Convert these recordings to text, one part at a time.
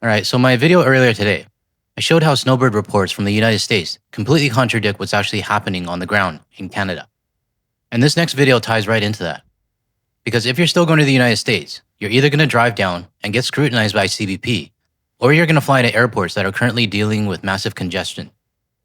Alright, so my video earlier today, I showed how snowbird reports from the United States completely contradict what's actually happening on the ground in Canada. And this next video ties right into that. Because if you're still going to the United States, you're either going to drive down and get scrutinized by CBP, or you're going to fly to airports that are currently dealing with massive congestion.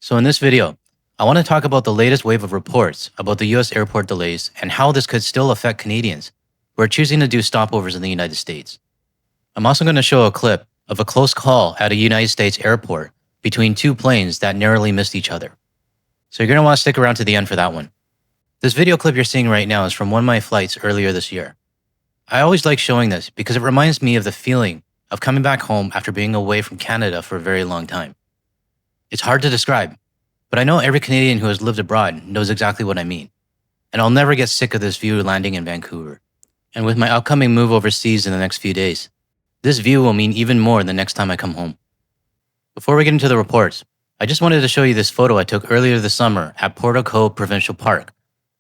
So in this video, I want to talk about the latest wave of reports about the US airport delays and how this could still affect Canadians who are choosing to do stopovers in the United States. I'm also going to show a clip of a close call at a United States airport between two planes that narrowly missed each other. So you're going to want to stick around to the end for that one. This video clip you're seeing right now is from one of my flights earlier this year. I always like showing this because it reminds me of the feeling of coming back home after being away from Canada for a very long time. It's hard to describe, but I know every Canadian who has lived abroad knows exactly what I mean. And I'll never get sick of this view landing in Vancouver. And with my upcoming move overseas in the next few days, this view will mean even more the next time I come home. Before we get into the reports, I just wanted to show you this photo I took earlier this summer at Portico Provincial Park,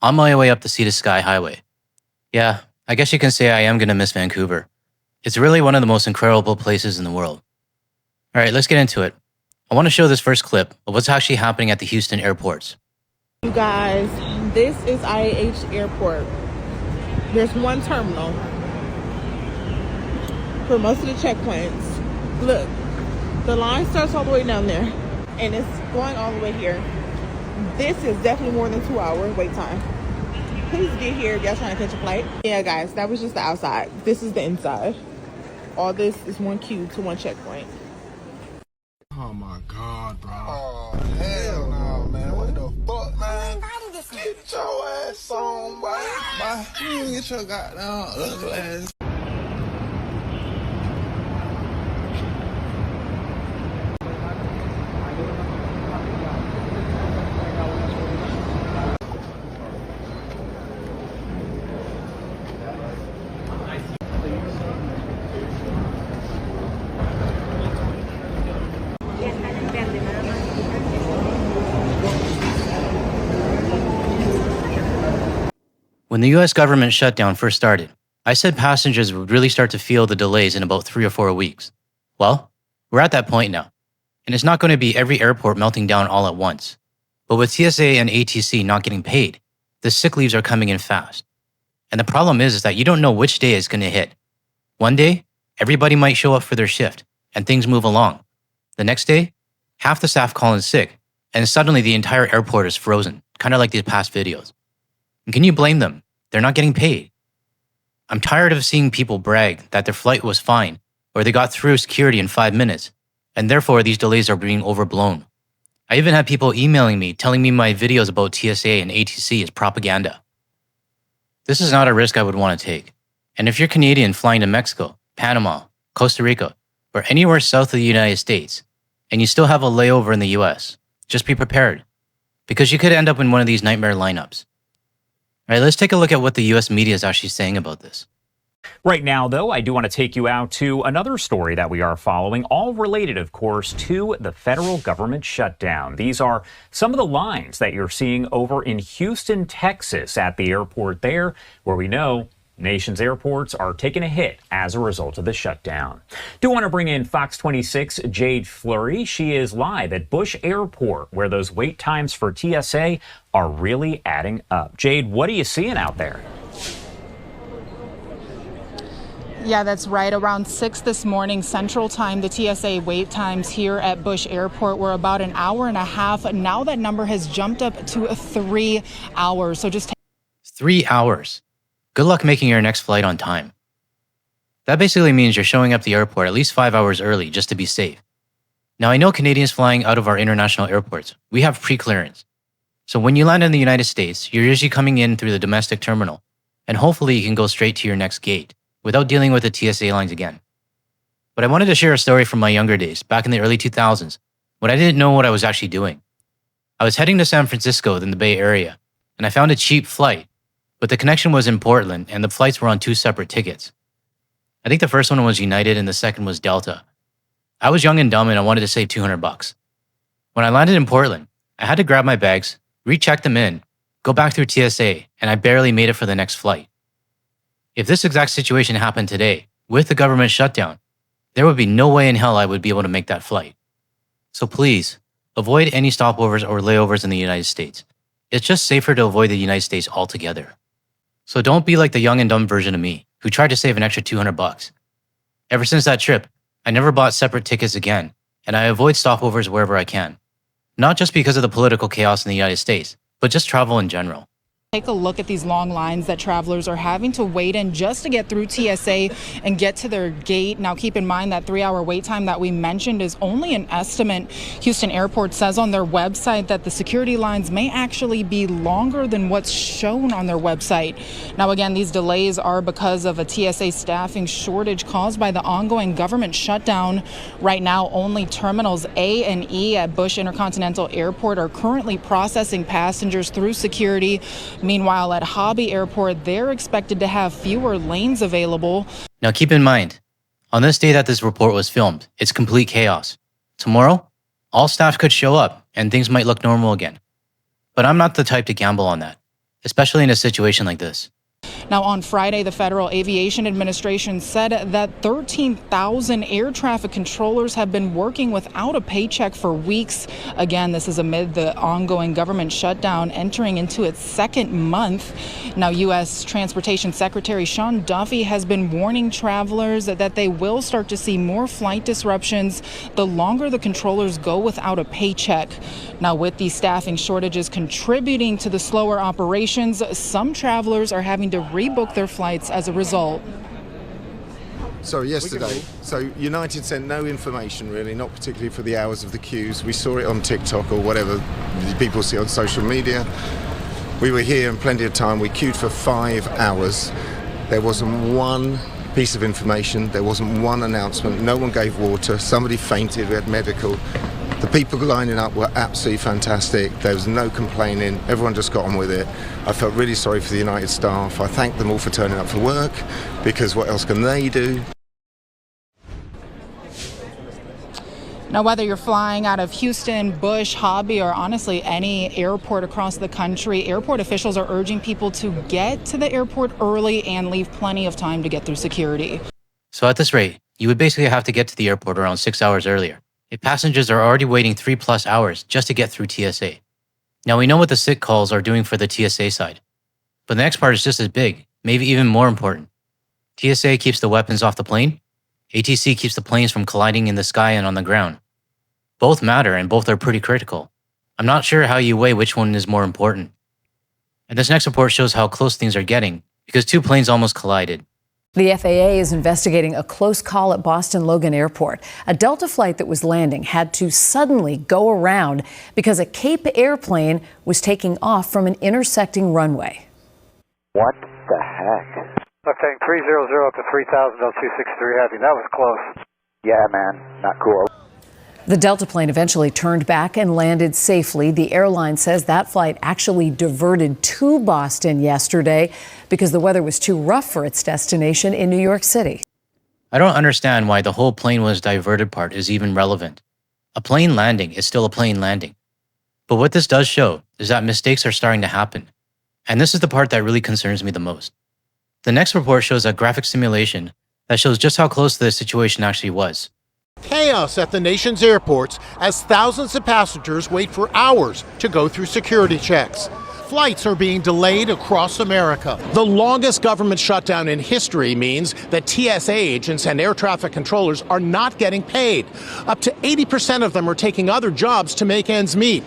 on my way up the Sea to Sky Highway. Yeah, I guess you can say I am going to miss Vancouver. It's really one of the most incredible places in the world. Alright, let's get into it. I want to show this first clip of what's actually happening at the Houston airports. You guys, this is IAH Airport. There's one terminal for most of the checkpoints. Look, the line starts all the way down there and it's going all the way here. This is definitely more than 2 hour wait time. Please get here if y'all trying to catch a flight. Yeah guys, that was just the outside. This is the inside. All this is one queue to one checkpoint. Oh my god, bro. Oh hell no, man. What the fuck, man? Get your ass on, boy. You get your goddamn ugly ass. When the US government shutdown first started, I said passengers would really start to feel the delays in about 3 or 4 weeks. Well, we're at that point now, and it's not going to be every airport melting down all at once. But with TSA and ATC not getting paid, the sick leaves are coming in fast. And the problem is that you don't know which day it's going to hit. One day, everybody might show up for their shift, and things move along. The next day, half the staff call in sick, and suddenly the entire airport is frozen, kind of like these past videos. And can you blame them? They're not getting paid. I'm tired of seeing people brag that their flight was fine or they got through security in 5 minutes, and therefore these delays are being overblown. I even had people emailing me telling me my videos about TSA and ATC is propaganda. This is not a risk I would want to take. And if you're Canadian flying to Mexico, Panama, Costa Rica, or anywhere south of the United States, and you still have a layover in the US, just be prepared, because you could end up in one of these nightmare lineups. All right, let's take a look at what the US media is actually saying about this. Right now, though, I do want to take you out to another story that we are following, all related, of course, to the federal government shutdown. These are some of the lines that you're seeing over in Houston, Texas, at the airport there, where we know nation's airports are taking a hit as a result of the shutdown. Do want to bring in Fox 26 Jade Fleury. She is live at Bush Airport, where those wait times for TSA are really adding up. Jade, what are you seeing out there? Yeah, that's right. Around 6 this morning, Central Time, the TSA wait times here at Bush Airport were about an hour and a half. Now that number has jumped up to 3 hours. So just 3 hours. Good luck making your next flight on time. That basically means you're showing up at the airport at least 5 hours early just to be safe. Now I know Canadians flying out of our international airports, we have pre-clearance. So when you land in the United States, you're usually coming in through the domestic terminal, and hopefully you can go straight to your next gate without dealing with the TSA lines again. But I wanted to share a story from my younger days, back in the early 2000s, when I didn't know what I was actually doing. I was heading to San Francisco in the Bay Area, and I found a cheap flight, but the connection was in Portland and the flights were on 2 separate tickets. I think the first one was United and the second was Delta. I was young and dumb and I wanted to save $200. When I landed in Portland, I had to grab my bags, recheck them in, go back through TSA, and I barely made it for the next flight. If this exact situation happened today, with the government shutdown, there would be no way in hell I would be able to make that flight. So please, avoid any stopovers or layovers in the United States. It's just safer to avoid the United States altogether. So don't be like the young and dumb version of me, who tried to save an extra $200. Ever since that trip, I never bought separate tickets again, and I avoid stopovers wherever I can. Not just because of the political chaos in the United States, but just travel in general. Take a look at these long lines that travelers are having to wait in just to get through TSA and get to their gate. Now, keep in mind that 3-hour wait time that we mentioned is only an estimate. Houston Airport says on their website that the security lines may actually be longer than what's shown on their website. Now, again, these delays are because of a TSA staffing shortage caused by the ongoing government shutdown. Right now, only terminals A and E at Bush Intercontinental Airport are currently processing passengers through security. Meanwhile, at Hobby Airport, they're expected to have fewer lanes available. Now keep in mind, on this day that this report was filmed, it's complete chaos. Tomorrow, all staff could show up and things might look normal again. But I'm not the type to gamble on that, especially in a situation like this. Now, on Friday, the Federal Aviation Administration said that 13,000 air traffic controllers have been working without a paycheck for weeks. Again, this is amid the ongoing government shutdown entering into its second month. Now, U.S. Transportation Secretary Sean Duffy has been warning travelers that they will start to see more flight disruptions the longer the controllers go without a paycheck. Now, with these staffing shortages contributing to the slower operations, some travelers are having to rebook their flights as a result. So yesterday, United sent no information really, not particularly for the hours of the queues. We saw it on TikTok or whatever people see on social media. We were here in plenty of time. We queued for 5 hours. There wasn't one piece of information. There wasn't one announcement. No one gave water. Somebody fainted. We had medical. The people lining up were absolutely fantastic. There was no complaining. Everyone just got on with it. I felt really sorry for the United staff. I thanked them all for turning up for work, because what else can they do? Now, whether you're flying out of Houston, Bush, Hobby, or honestly any airport across the country, airport officials are urging people to get to the airport early and leave plenty of time to get through security. So at this rate, you would basically have to get to the airport around 6 hours earlier, if passengers are already waiting 3+ hours just to get through TSA. Now we know what the sick calls are doing for the TSA side, but the next part is just as big, maybe even more important. TSA keeps the weapons off the plane. ATC keeps the planes from colliding in the sky and on the ground. Both matter and both are pretty critical. I'm not sure how you weigh which one is more important. And this next report shows how close things are getting because 2 planes almost collided. The FAA is investigating a close call at Boston Logan Airport. A Delta flight that was landing had to suddenly go around because a Cape airplane was taking off from an intersecting runway. What the heck? Okay, 300 up to 3000, L263 Heavy. That was close. Yeah, man, not cool. The Delta plane eventually turned back and landed safely. The airline says that flight actually diverted to Boston yesterday because the weather was too rough for its destination in New York City. I don't understand why the whole plane was diverted part is even relevant. A plane landing is still a plane landing. But what this does show is that mistakes are starting to happen. And this is the part that really concerns me the most. The next report shows a graphic simulation that shows just how close the situation actually was. Chaos at the nation's airports as thousands of passengers wait for hours to go through security checks. Flights are being delayed across America. The longest government shutdown in history means that TSA agents and air traffic controllers are not getting paid. Up to 80% of them are taking other jobs to make ends meet.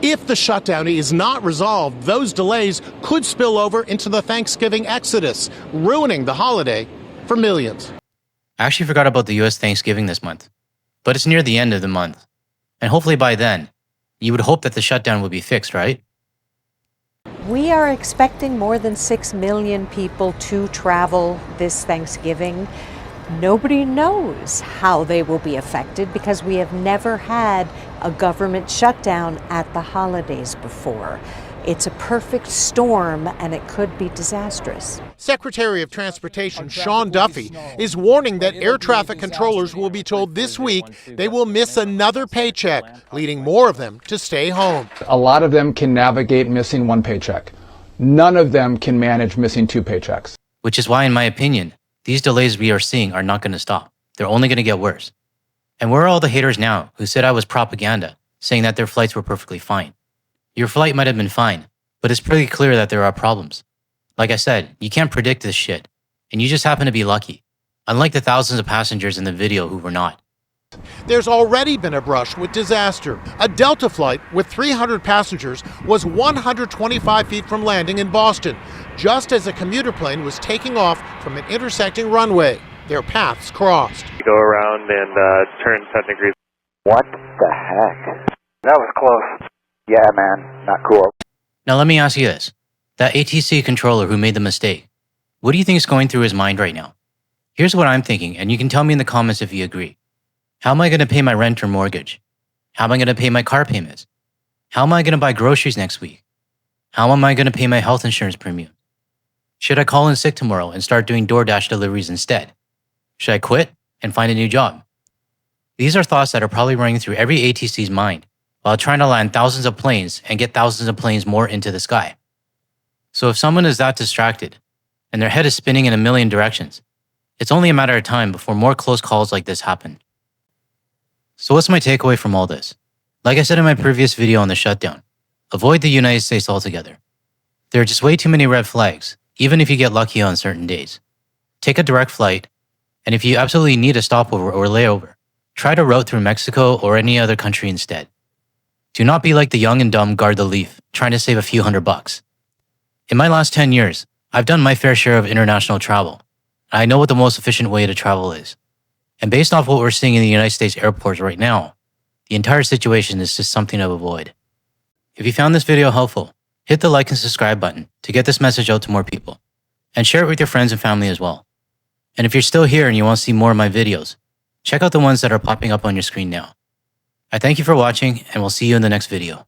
If the shutdown is not resolved, those delays could spill over into the Thanksgiving exodus, ruining the holiday for millions. I actually forgot about the US Thanksgiving this month, but it's near the end of the month. And hopefully by then, you would hope that the shutdown would be fixed, right? We are expecting more than 6 million people to travel this Thanksgiving. Nobody knows how they will be affected because we have never had a government shutdown at the holidays before. It's a perfect storm and it could be disastrous. Secretary of Transportation Sean Duffy is warning that air traffic controllers will be told this week they will miss another paycheck, leading more of them to stay home. A lot of them can navigate missing 1 paycheck. None of them can manage missing 2 paychecks. Which is why, in my opinion, these delays we are seeing are not going to stop. they're only going to get worse. And where are all the haters now who said I was propaganda, saying that their flights were perfectly fine? Your flight might have been fine, but it's pretty clear that there are problems. Like I said, you can't predict this shit, and you just happen to be lucky, unlike the thousands of passengers in the video who were not. There's already been a brush with disaster. A Delta flight with 300 passengers was 125 feet from landing in Boston, just as a commuter plane was taking off from an intersecting runway. Their paths crossed. Go around and turn 10 degrees. What the heck? That was close. Yeah, man, not cool. Now let me ask you this. That ATC controller who made the mistake, what do you think is going through his mind right now? Here's what I'm thinking, and you can tell me in the comments if you agree. How am I going to pay my rent or mortgage? How am I going to pay my car payments? How am I going to buy groceries next week? How am I going to pay my health insurance premium? Should I call in sick tomorrow and start doing DoorDash deliveries instead? Should I quit and find a new job? These are thoughts that are probably running through every ATC's mind while trying to land thousands of planes and get thousands of planes more into the sky. So if someone is that distracted and their head is spinning in a million directions, it's only a matter of time before more close calls like this happen. So what's my takeaway from all this? Like I said in my previous video on the shutdown, avoid the United States altogether. There are just way too many red flags, even if you get lucky on certain days. Take a direct flight, and if you absolutely need a stopover or layover, try to route through Mexico or any other country instead. Do not be like the young and dumb guard the leaf, trying to save a few $100. In my last 10 years, I've done my fair share of international travel. I know what the most efficient way to travel is. And based off what we're seeing in the United States airports right now, the entire situation is just something to avoid. If you found this video helpful, hit the like and subscribe button to get this message out to more people. And share it with your friends and family as well. And if you're still here and you want to see more of my videos, check out the ones that are popping up on your screen now. I thank you for watching, and we'll see you in the next video.